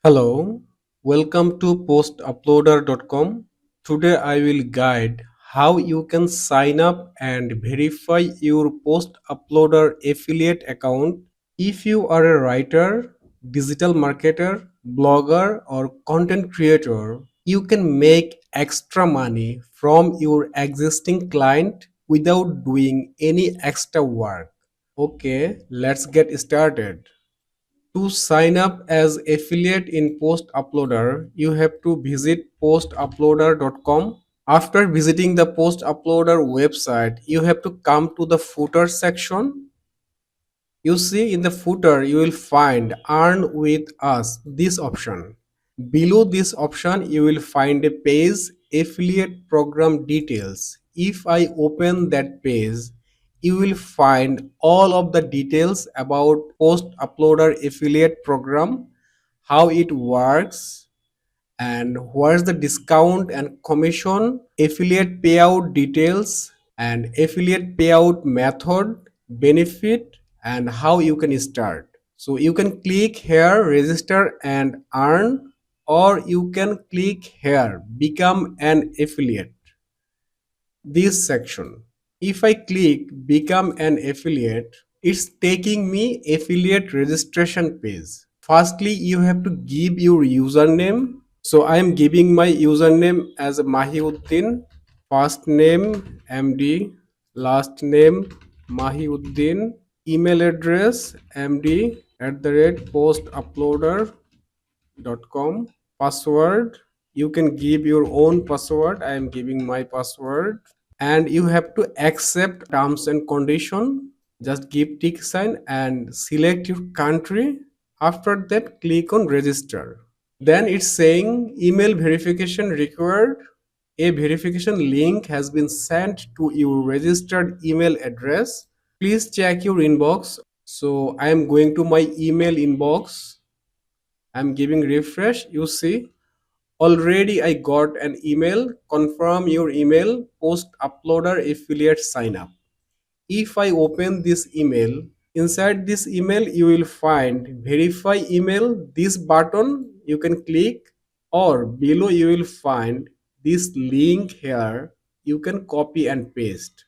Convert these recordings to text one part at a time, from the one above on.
Hello, welcome to postuploader.com. Today I will guide how you can sign up and verify your post uploader affiliate account. If you are a writer, digital marketer, blogger or content creator, you can make extra money from your existing client without doing any extra work. Okay, let's get started. To sign up as affiliate in Post Uploader, you have to visit postuploader.com. After visiting the Post Uploader website, you have to come to the footer section. You see in the footer, you will find Earn with Us, this option. Below this option, you will find a page affiliate program details. If I open that page, you will find all of the details about post uploader affiliate program, how it works, and where's the discount and commission, affiliate payout details, and affiliate payout method, benefit, and how you can start. So you can click here, register and earn, or you can click here, become an affiliate. This section. If I click become an affiliate, it's taking me affiliate registration page. Firstly, you have to give your username. So I am giving my username as Mahiuddin, first name MD, last name Mahiuddin, email address md@postuploader.com, password. You can give your own password. I am giving my password, and you have to accept terms and condition. Just give tick sign and select your country. After that, click on register. Then it's saying email verification required. A verification link has been sent to your registered email address. Please check your inbox. So I am going to my email inbox. I'm giving refresh. You see, already I got an email. Confirm your email. Post uploader affiliate sign up. If I open this email, inside this email you will find verify email. This button you can click, or below you will find this link here. You can copy and paste.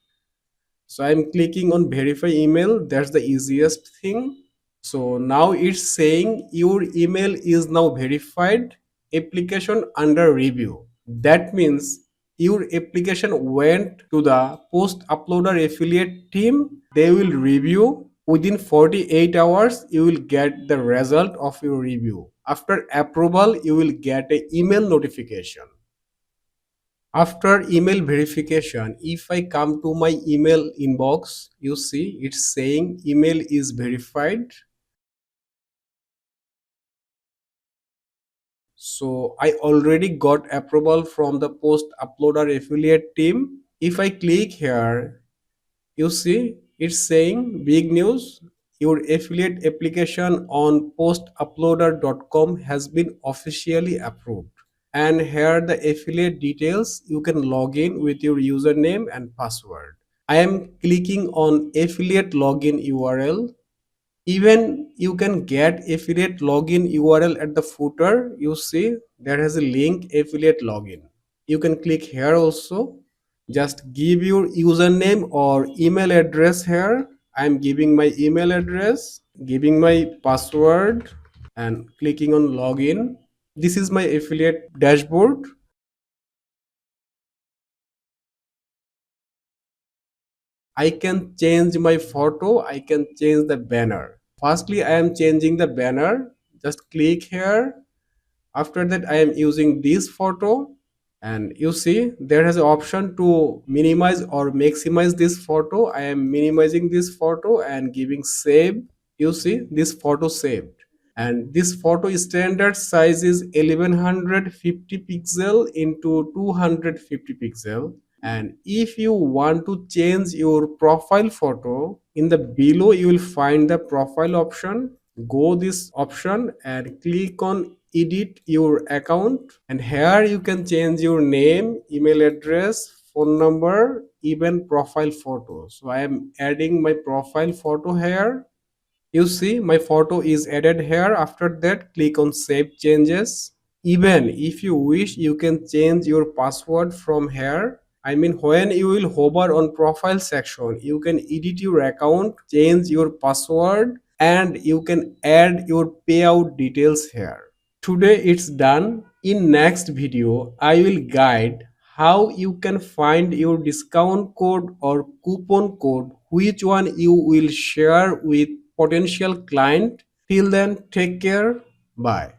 So I'm clicking on verify email. That's the easiest thing. So now it's saying your email is now verified, application under review. That means your application went to the post uploader affiliate team. They will review. Within 48 hours, you will get the result of your review. After approval, you will get an email notification. After email verification, if I come to my email inbox, you see it's saying email is verified. So I already got approval from the post uploader affiliate team. If I click here, you see it's saying big news. Your affiliate application on postuploader.com has been officially approved. And here the affiliate details, you can log in with your username and password. I am clicking on affiliate login URL. Even you can get affiliate login URL at the footer. You see there has a link affiliate login. You can click here also. Just give your username or email address here. I'm giving my email address, giving my password, and clicking on login. This is my affiliate dashboard. I can change my photo. I can change the banner. Firstly, I am changing the banner. Just click here. After that, I am using this photo, and you see there has an option to minimize or maximize this photo. I am minimizing this photo and giving save. You see this photo saved, and this photo standard size is 1150 pixel into 250 pixel. And if you want to change your profile photo, in the below you will find the profile option. Go this option and click on edit your account, and here you can change your name, email address, phone number, even profile photo. So I am adding my profile photo here. You see, my photo is added here. After that, click on Save Changes. Even if you wish, you can change your password from here. I mean, when you will hover on profile section, you can edit your account, change your password, and you can add your payout details here. Today it's done. In next video, I will guide how you can find your discount code or coupon code, which one you will share with potential client. Till then, take care. Bye.